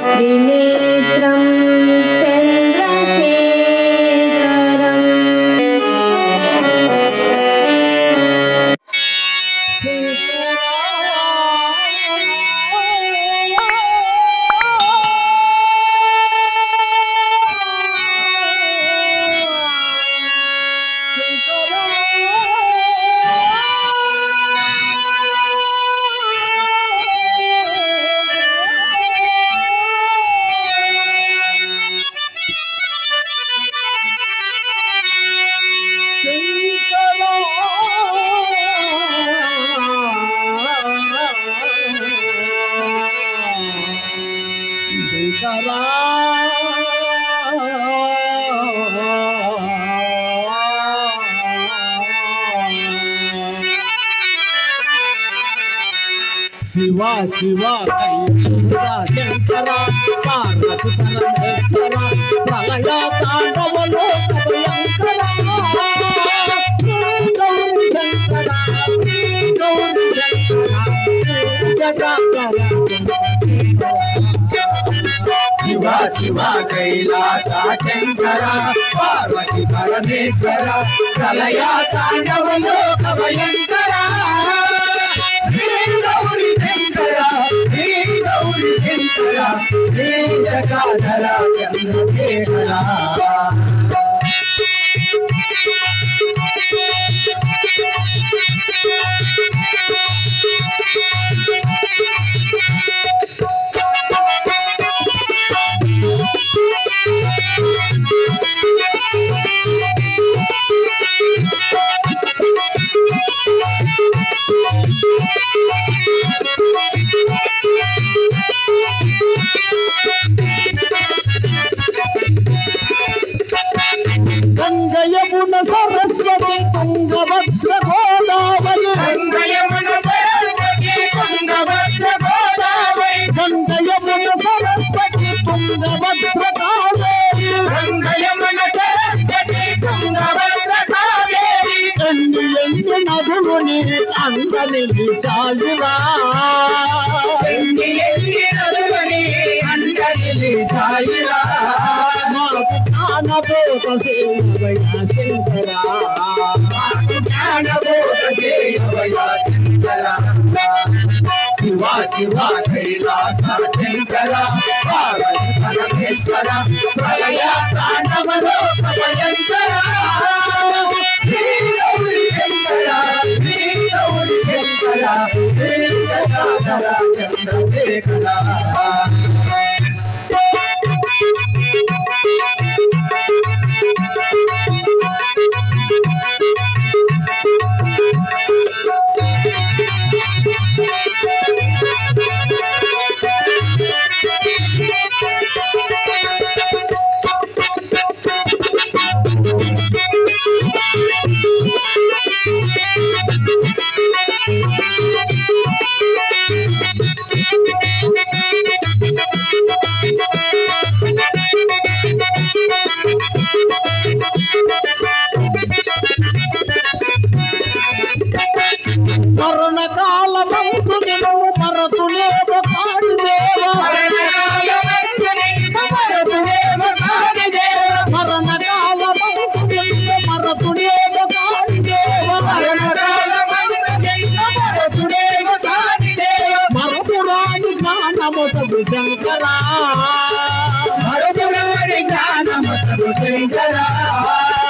त्रिनेत्रं चन्द्रशेखरम् शिवा शिवा कैलासा शंकरा पार्वती परमेश्वरा प्रलया तांडवलो भयंकरा गौरी शंकरा जटाधरा शिवा शिवा कैलासा शंकरा पार्वती परमेश्वरा प्रलया तांडवलो भयंकरा गौरी शंकरा गौरी शंकरा जटाधरा चंद्रशेखरा गंगा यमुना सरस्वती तुंगभद्र गोदावरी गंगा यमुना सरस्वती तुंगभद्र गोदावरी गंगा यमुना सरस्वती तुंगभद्र कावेरी गंगा यमुना सरस्वती तुंगभद्र कावेरी ఎన్ని నదులని అందని సాగిరా ఎన్ని నదులని అందని సాగిరా మాకు జ్ఞానబోధ సేవయా శంకరా జ్ఞానబోధ సేవయా శంకరా శివ శివ కైలాస శంకర పార్వతి పరమేశ్వర ప్రళయ తాండవలో భయంకర గౌరీ శంకర గౌరీ శంకర జటాధర చంద్రశేఖర మరణకాలమందు నిన్ను మరతులేమో కాడి దేవా మరణకాలమందు నిన్ను మరతులేమో కాడి దేవా మరపురాని జ్ఞానమొసగు శంకరా మరపురాని జ్ఞానమొసగు శంకరా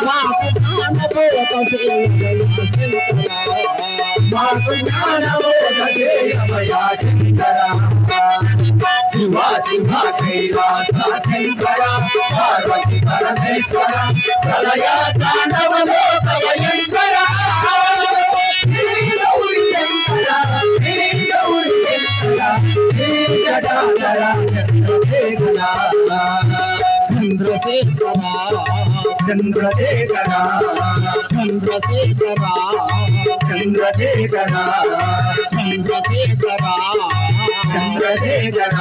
మాకు జ్ఞానబోధ సేవయా శంకరా మాకు జ్ఞానబోధ సేవయా శంకరా శివ శివ కైలాస శంకర పార్వతి పరమేశ్వర ప్రళయ తాండవలో భయంకర గౌరీ శంకర గౌరీ శంకర జటాధర చంద్రశేఖర చంద్రశేఖర చంద్రశేఖర చంద్రశేఖర చంద్రశేఖర చంద్రశేఖర చంద్రశేఖర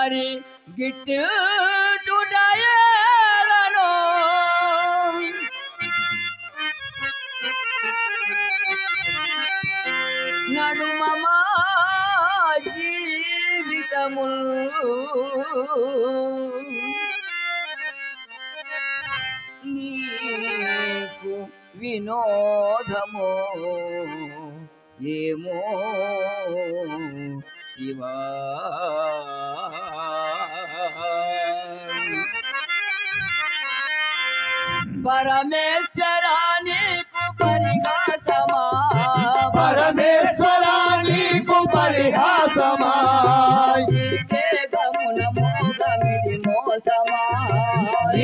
మరి గిట్టు చూడయేలను నడుమమ జీవితముల్ నీకు వినోదమో ఏమో శివా పరమేశ్వరా నీకు పరిహాసమా పరమేశ్వరా నీకు పరిహాసమా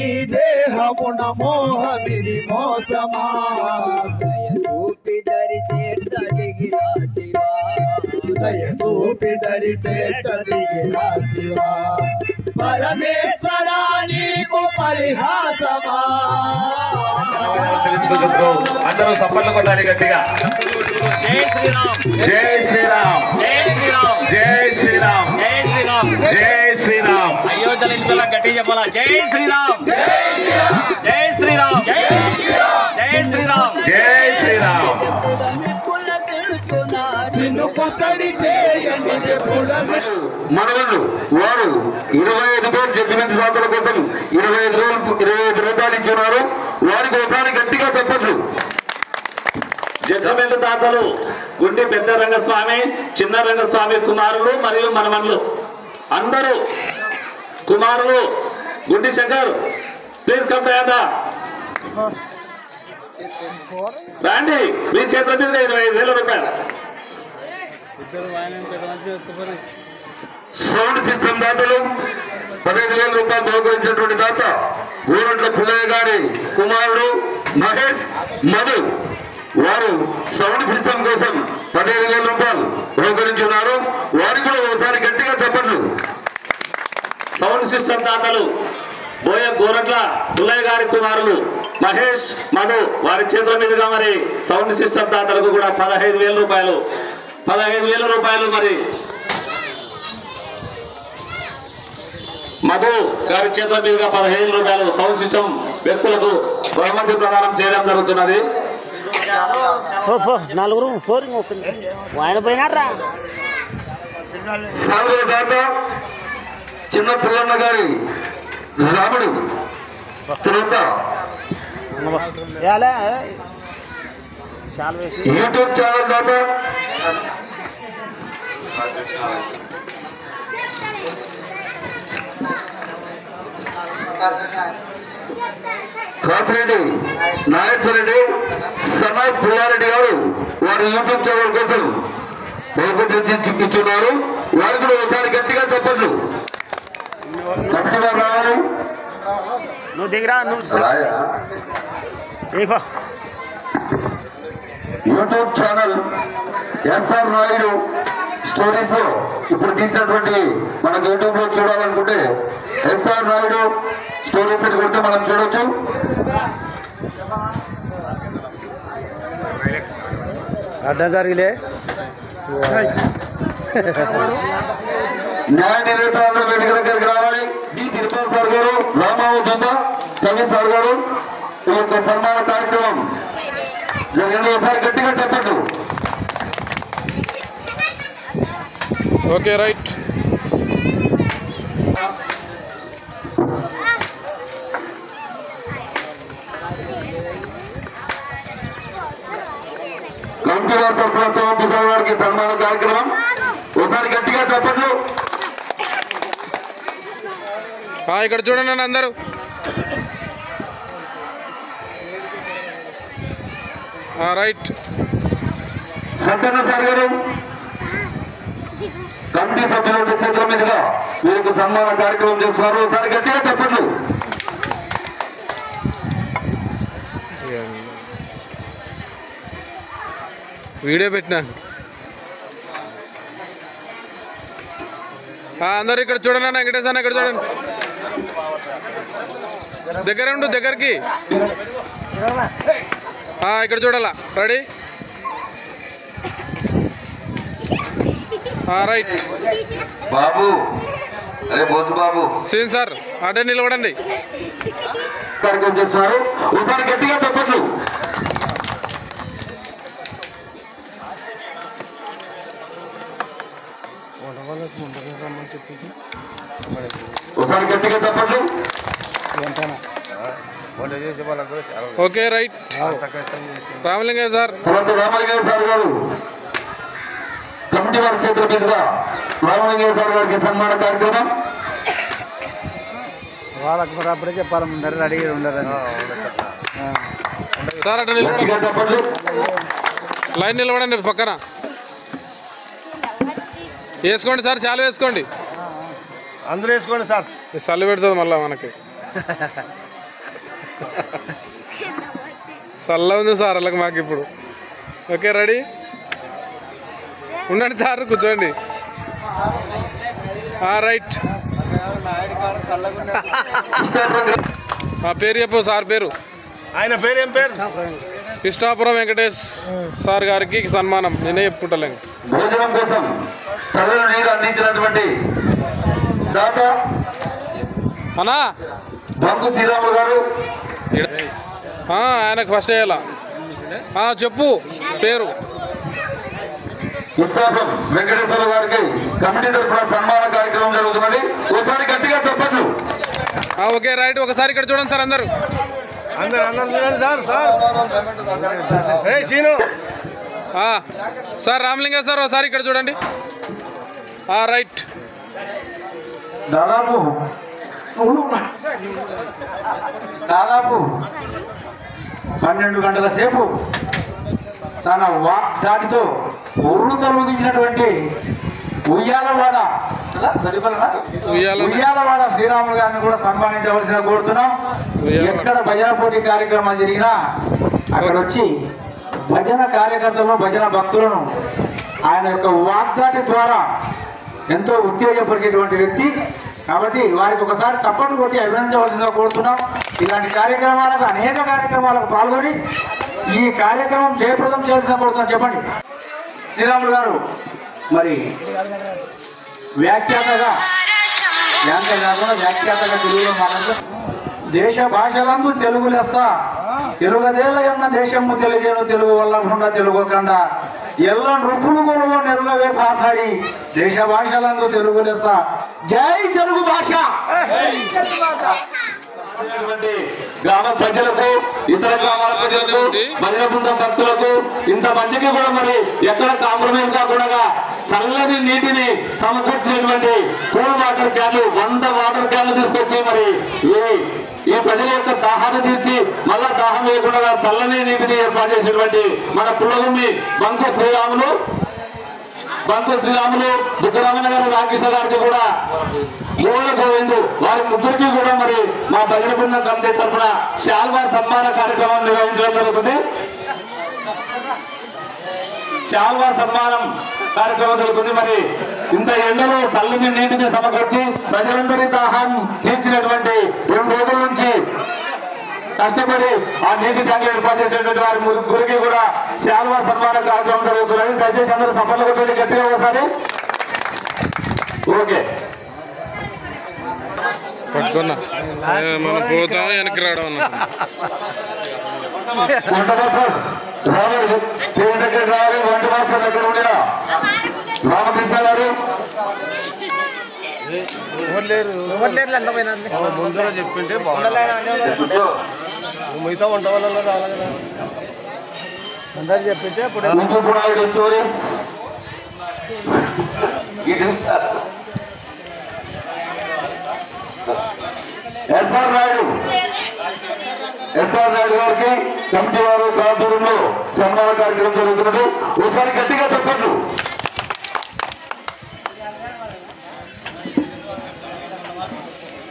ఈ దేహమున మోహమిది మోసమా చూపి దరి చేర్చదిగిరా శివా దయ చూపి దరి చేర్చదిగిరా శివా పరమేశ్వరా నీకు పరిహాసమా అందరూ సప్పట్లు కొట్టాలి గట్టిగా. జై శ్రీరామ్ జై శ్రీరామ్ జై శ్రీరామ్ జై శ్రీరామ్ జై శ్రీరామ్ జై శ్రీరామ్. అయోధ్యలో ఇంట్లో గట్టిగా చెప్పాలా? జై శ్రీరామ్ జై శ్రీరామ్ జై శ్రీరామ్ జై శ్రీరామ్ జై శ్రీరామ్ జై శ్రీరామ్. మనవళ్ళు వారు 25 పేరు జడ్జిమెంట్ దాతల కోసం 25 రూపాయలు ఇచ్చున్నారు. వారికి ఒకసారి గట్టిగా చెప్పట్లు. జడ్జిమెంట్ దాతలు గుండి పెద్ద రంగస్వామి, చిన్న రంగస్వామి కుమారులు మరియు మనవన్లు అందరూ కుమారులు. గుండి శంకర్ ప్లీజ్ కమ్ టు రండి. మీ చేతుల మీదుగా 25,000 రూపాయలు. సౌండ్ సిస్టమ్ దాతలు 15,000 రూపాయలు బహుకరించినటువంటి దాత గోరంట్ల పుల్లయ్య గారి కుమారుడు మహేష్ మధు వారు సౌండ్ సిస్టమ్ కోసం 15,000 రూపాయలు బహుకరించున్నారు. వారికి కూడా ఒకసారి గట్టిగా చెప్పట్లు. సౌండ్ సిస్టమ్ దాతలు బోయ గోరంట్ల పుల్లయ్య గారి కుమారులు మహేష్ మధు వారి చేతుల మీదుగా మరి సౌండ్ సిస్టమ్ దాతలకు కూడా 15,000 రూపాయలు. 15,000 రూపాయలు మరి మధు గారి చేతుల మీదుగా 15,000 రూపాయలు సౌండ్ సిస్టమ్ వ్యక్తులకు బహుమతి ప్రదానం చేయడం జరుగుతున్నది. నలుగురు ఫోరింగ్ ఆయన పోయినారా సాగుల దాత చిన్న పుల్లన్న గారి రాముడు తర్వాత యూట్యూబ్ ఛానల్ దాత కాసిరెడ్డి నాగేశ్వరరెడ్డి సనాయ్ పుల్లారెడ్డి గారు వారి యూట్యూబ్ ఛానల్ కోసం బహుమతి ఇచ్చున్నారు. వారికి కూడా ఒకసారి గట్టిగా చెప్పట్లు. గట్టిగా రావాలి. నువ్వు దిగిరా నువ్వు YouTube channel SR Naidu stories లో ఇప్పుడు తీసినటువంటి మనకు యూట్యూబ్ లో చూడాలనుకుంటే ఎస్ఆర్ నాయుడు స్టోరీస్ అని కొడితే మనం చూడొచ్చు. అడ్డం జరిగిలే న్యాయ నిర్ణేతలందరూ వేదిక దగ్గరికి రావాలి. డి తిరుపతి సార్ గారు, రామావు దూత కవి సార్ గారు ఈ యొక్క సన్మాన కార్యక్రమం జరిగింది. ఒకసారి గట్టిగా చెప్పండి. Okay right. కమిటీ వారి తరఫున శివప్రసాద్ గారికి సన్మాన కార్యక్రమం ఒకసారి గట్టిగా చెప్పట్లు. ఇక్కడ చూడండి అందరూ. రైట్. సత్యన్న సార్ గారు కమిటీ సభ్యుల చేతుల మీదుగా వీరికి సన్మాన కార్యక్రమం చేస్తున్నారు. ఒకసారి గట్టిగా చెప్పట్లు. వీడియో పెట్టినా అందరు ఇక్కడ చూడండి. వెంకటేశ్ అన్న ఇక్కడ చూడండి. దగ్గర ఉండు, దగ్గరికి ఇక్కడ చూడాలా. రెడీ బాబు అరే బోసుబాబు సీన్ సార్ అటే నిలబడండి. కార్యక్రమం చేస్తున్నారు. ఒకసారి గట్టిగా చెప్పట్లు. ఒకసారి గట్టిగా చెప్పట్లు. Okay right. రామలింగయ్య సార్. తర్వాత రామలింగయ్య సార్ గారు కమిటీ వారి చేతుల మీదుగా రామలింగయ్య సార్ గారికి సన్మాన కార్యక్రమం. వాళ్ళకి మరి అప్పుడే చెప్పాలి, ముందర రెడీగా ఉండదండి సార్. అటు నిలబడండి, గట్టిగా చెప్పట్లు. లైన్ నిలబడండి పక్కన. వేసుకోండి సార్, చాలు వేసుకోండి. అందరూ వేసుకోండి సార్. చల్లి పెడుతుంది మళ్ళీ మనకి. చల్ల ఉంది సార్ అలాగ మాకు ఇప్పుడు. ఓకే రెడీ ఉండండి సార్, కూర్చోండి. రైట్. పేరు చెప్పు సార్. పేరు ఆయన పేరు ఏం పేరు? ఇష్టాపురం వెంకటేష్ సార్ గారికి సన్మానం. నేనే చెప్పుకుంటలేం. భోజనం కోసం చదువు నీరు అందించినటువంటి దాత అన్నా బంకు శ్రీరాములు గారు. ఆయనకు ఫస్ట్ వేయాలా? చెప్పు పేరు. ఇష్టాపురం వెంకటేశ్వర గారికి కమిటీ తరఫున సన్మాన కార్యక్రమం జరుగుతున్నది. ఒకసారి గట్టిగా చెప్పట్లు. Okay right. ఒకసారి ఇక్కడ చూడండి సార్ అందరూ. అందరు చూడండి సార్. సార్ రామలింగ సార్ ఒకసారి ఇక్కడ చూడండి. రైట్. దాదాపు 12 గంటల సేపు తన వాగ్దాటితో ఉర్రుతలూగించినటువంటి ఉయ్యాలవాడ శ్రీరాములు గారిని కూడా సన్మానించవలసిందిగా కోరుతున్నాం. ఎక్కడ భజన పోటీ కార్యక్రమాలు జరిగినా అక్కడ వచ్చి భజన కార్యకర్తలను, భజన భక్తులను ఆయన యొక్క వాగ్దాటి ద్వారా ఎంతో ఉత్తేజపరిచేటువంటి వ్యక్తి. కాబట్టి వారికి ఒకసారి చప్పట్లు కొట్టి అభినందించవలసిందిగా కోరుతున్నాం. ఇలాంటి కార్యక్రమాలకు, అనేక కార్యక్రమాలకు పాల్గొని ఈ కార్యక్రమం జయప్రదం చేయాల్సిన కోరుతున్నాం. చెప్పండి శ్రీరాములు గారు. మరి వ్యాఖ్యాతగా తెలుగులో మాట్లాడుతూ దేశ భాషలందు తెలుగు లెస్స తెలుగదేల ఎన్న దేశము తెలుగేను తెలుగు వల్ల ఉండ తెలుగు కండ ఎల్ల నృపుడు కొనుగో నెరుగవే భాషాడి దేశ భాషలందు తెలుగు లెస్స. జై తెలుగు భాష. గ్రామ ప్రజలకు, ఇతర గ్రామాల ప్రజలకు, భజన బృందం భక్తులకు, ఇంతమందికి కూడా మరి ఎక్కడ కాంప్రమైజ్ కాకుండా చల్లని నీటిని సమకూర్చినటువంటి కూల్ వాటర్ క్యాన్లు 100 వాటర్ క్యాన్లు తీసుకొచ్చి మరి ఈ ప్రజల యొక్క దాహాన్ని తీర్చి మళ్ళా దాహం లేకుండా చల్లని నీటిని ఏర్పాటు చేసినటువంటి మన పుల్లగుమ్మి బంకు శ్రీరాములు, బుగ్గరామన్న గారు, రామకృష్ణ గారికి కూడా గోడ గోవిందు వారి ముగ్గురికి కూడా మరి మా భజన బృందం కమిటీ తరఫున శాల్వా సన్మాన కార్యక్రమం నిర్వహించడం జరుగుతుంది. శాల్వా సన్మానం కార్యక్రమం జరుగుతుంది. మరి ఇంత ఎండలో చల్లని నీటిని సమకూర్చి ప్రజలందరి దాహం తీర్చినటువంటి 2 రోజుల నుంచి కష్టపడి ఆ నీటి ట్యాంక్ ఏర్పాటు చేసినటువంటి వారి ముగ్గురికి కూడా శాల్వా సన్మాన కార్యక్రమం జరుగుతుంది. దయచేసి అందరూ సఫలం కొట్టండి గట్టిగా ఒకసారి. ఓకే పట్టుకున్నా మనం పోతాం వెనక్కి రావడం అన్న. వంట మాస్టర్ రావాలి, స్టేజ్ దగ్గర రావాలి. వంట మాస్టర్ దగ్గర ఉండినా రామకృష్ణ గారు ముందర చెప్పింటే మిగతా వంట వల్ల రావాలి కదా. అందరు చెప్పింటే ఇప్పుడు స్టోరీస్ ఎస్ఆర్ నాయుడు గారికి కమిటీ వారు ఆధ్వర్యంలో సన్మాన కార్యక్రమం జరుగుతున్నది. ఒకసారి గట్టిగా చెప్పండి.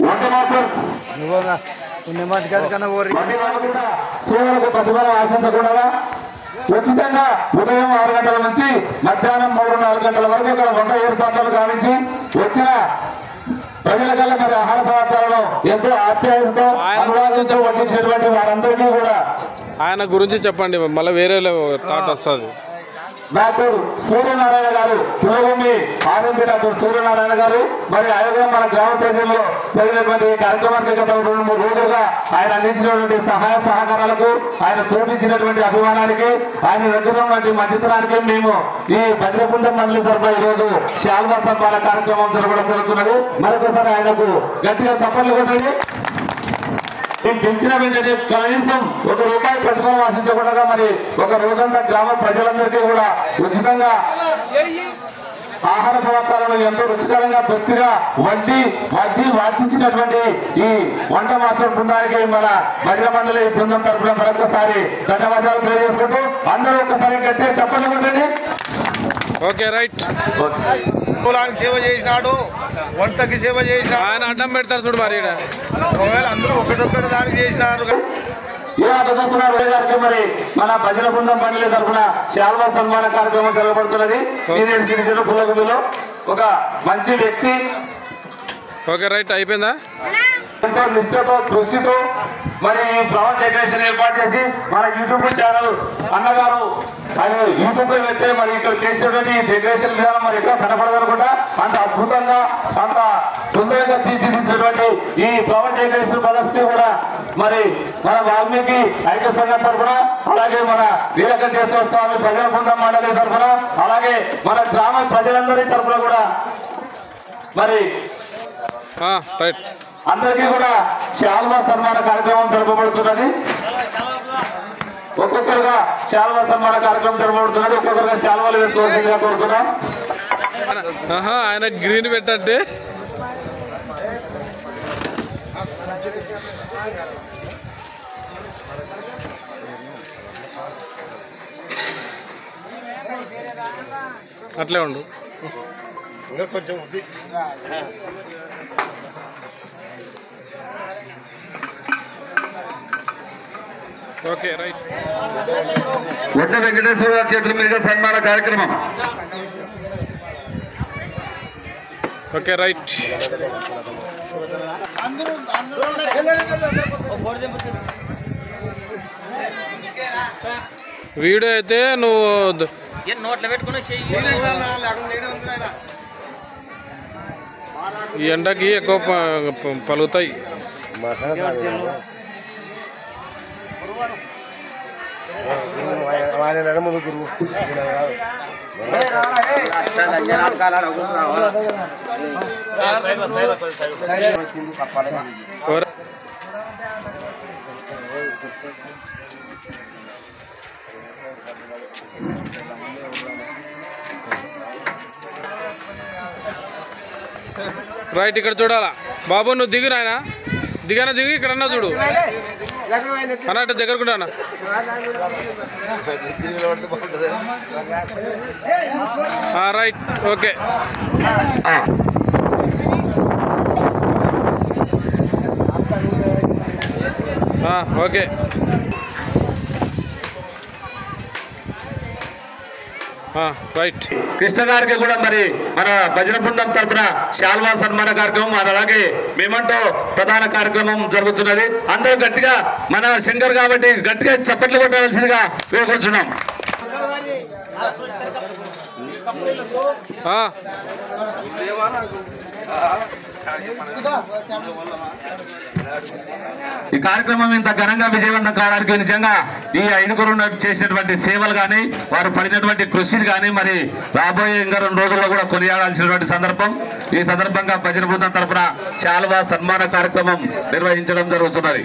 వంట మాస్టర్స్ సేవలకు ప్రతిఫలం ఆశించకుండా ఉచితంగా ఉదయం 6 గంటల నుంచి మధ్యాహ్నం 3-4 గంటల వరకు ఇక్కడ వంట ఏర్పాట్లను గావించి వచ్చిన ప్రజలకల్లా మరి ఆహార పదార్థాలను ఎంతో ఆప్యాయంతో అనురాగంతో వడ్డించినటువంటి వారందరికీ కూడా ఆయన గురించి చెప్పండి, మళ్ళీ వేరే థాట్ వస్తుంది. డాక్టర్ సూర్యనారాయణ గారు, పులగొమ్మి ఆర్ఎంపీ డాక్టర్ సూర్యనారాయణ గారు. మరి ఆయన కూడా మన గ్రామ ప్రజల్లో జరిగినటువంటి ఈ కార్యక్రమానికి గత 2-3 రోజులుగా ఆయన అందించినటువంటి సహాయ సహకారాలకు, ఆయన చూపించినటువంటి అభిమానానికి, ఆయన దగ్గర ఉన్నటువంటి మంచితనానికి మేము ఈ భద్రపుండం మండలి తరఫున ఈరోజు శాల్వా సన్మాన కార్యక్రమం జరగడం జరుగుతున్నది. మరొకసారి ఆయనకు గట్టిగా చప్పట్లు కొట్టండి. గెలిచిన వెంటనే కనీసం ₹1 ప్రతిఫలం ఆశించకుండా మరి ఒక రోజంతా గ్రామ ప్రజలందరికీ కూడా ఉచితంగా ఆహార పదార్థాలను ఎంతో రుచికరంగా తృప్తిగా వడ్డీ వార్చించినటువంటి ఈ వంట మాస్టర్ బృందానికి మన మహిళా మండలి బృందం తరఫున మరొకసారి ధన్యవాదాలు తెలియజేసుకుంటూ అందరూ ఒకసారి గట్టిగా చెప్పండి కొట్టండి. Okay right. కులానికి సేవ చేసినాడు, వంటకి సేవ చేసినాడు. ఆయన అడ్డం పెడతారు చూడు మరి ఈడ. ఒకవేళ అందరూ ఒకటొక్కటి దానికి చేసినారు. గారికి మరి మన భజన బృందం మండలి తరఫున శాల్వా సన్మాన కార్యక్రమం జరగబడుతున్నది. సీనియర్ సిటిజన్ పుల్లగుమిలో ఒక మంచి వ్యక్తి. ఓకే రైట్, అయిపోయిందా? ఎంతో నిష్ఠతో కృషితో మరి ఫ్లవర్ డెకరేషన్ ఏర్పాటు చేసి మన యూట్యూబ్ ఛానల్ అన్నగారు ఆయన యూట్యూబ్ లో వెళ్తే మరి ఇక్కడ చేసినటువంటి డెకరేషన్ విధానం మరి ఎక్కడ కనపడదనుకుంటా అంత అద్భుతంగా అంత సుందరంగా తీర్చిదిద్దినటువంటి ఈ ఫ్లవర్ డెకరేషన్ ప్రదర్శన కూడా మరి మన వాల్మీకి ఐక్య సంఘం తరఫున, అలాగే మన వీరకంఠేశ్వర స్వామి భజన బృందం మండలి తరఫున, అలాగే మన గ్రామ ప్రజలందరి తరఫున కూడా మరి రైట్ అందరికీ కూడా శాల్వా సన్మాన కార్యక్రమం జరపబడుతున్నది. ఒక్కొక్కరుగా శాల్వా సన్మాన కార్యక్రమం జరపబడుతున్నది. ఒక్కొక్కరుగా శాల్వాలు వేసుకోవాల్సిందిగా కోరుతున్నాం. ఆయన గ్రీన్ పెట్టండి. అట్లే ఉండు. కొంచెం ఓకే రైట్. వడ్డ వెంకటేశ్వర గారి చేతుల మీదుగా సన్మాన కార్యక్రమం. Okay right. వీడియో అయితే నువ్వు నోట్లో పెట్టుకుని ఈ ఎండకి ఎక్కువ పలుగుతాయి. రైట్, ఇక్కడ చూడాలా బాబు. నువ్వు దిగు నాయన, దిగానా దిగు. ఇక్కడన్నా చూడు అన్నట్టు దగ్గరకుండానా. Right okay. Okay right. Krishna గారికి కూడా మరి మన భజన బృందం తరఫున శాల్వా సన్మాన కార్యక్రమం, అలాగే మేమంటూ ప్రధాన కార్యక్రమం జరుగుతున్నది. అందరూ గట్టిగా మన శంకర్ కాబట్టి గట్టిగా చప్పట్లు కొట్టవలసిందిగా వేడుకుంటున్నాం. ఈ కార్యక్రమం ఇంత ఘనంగా విజయవంతం కావడానికి నిజంగా ఈ 5 చేసినటువంటి సేవలు కానీ, వారు పడినటువంటి కృషిని కానీ మరి రాబోయే ఇంకా 2 రోజుల్లో కూడా కొనియాడాల్సినటువంటి సందర్భం. ఈ సందర్భంగా భజన బృందం తరఫున శాల్వా సన్మాన కార్యక్రమం నిర్వహించడం జరుగుతున్నది.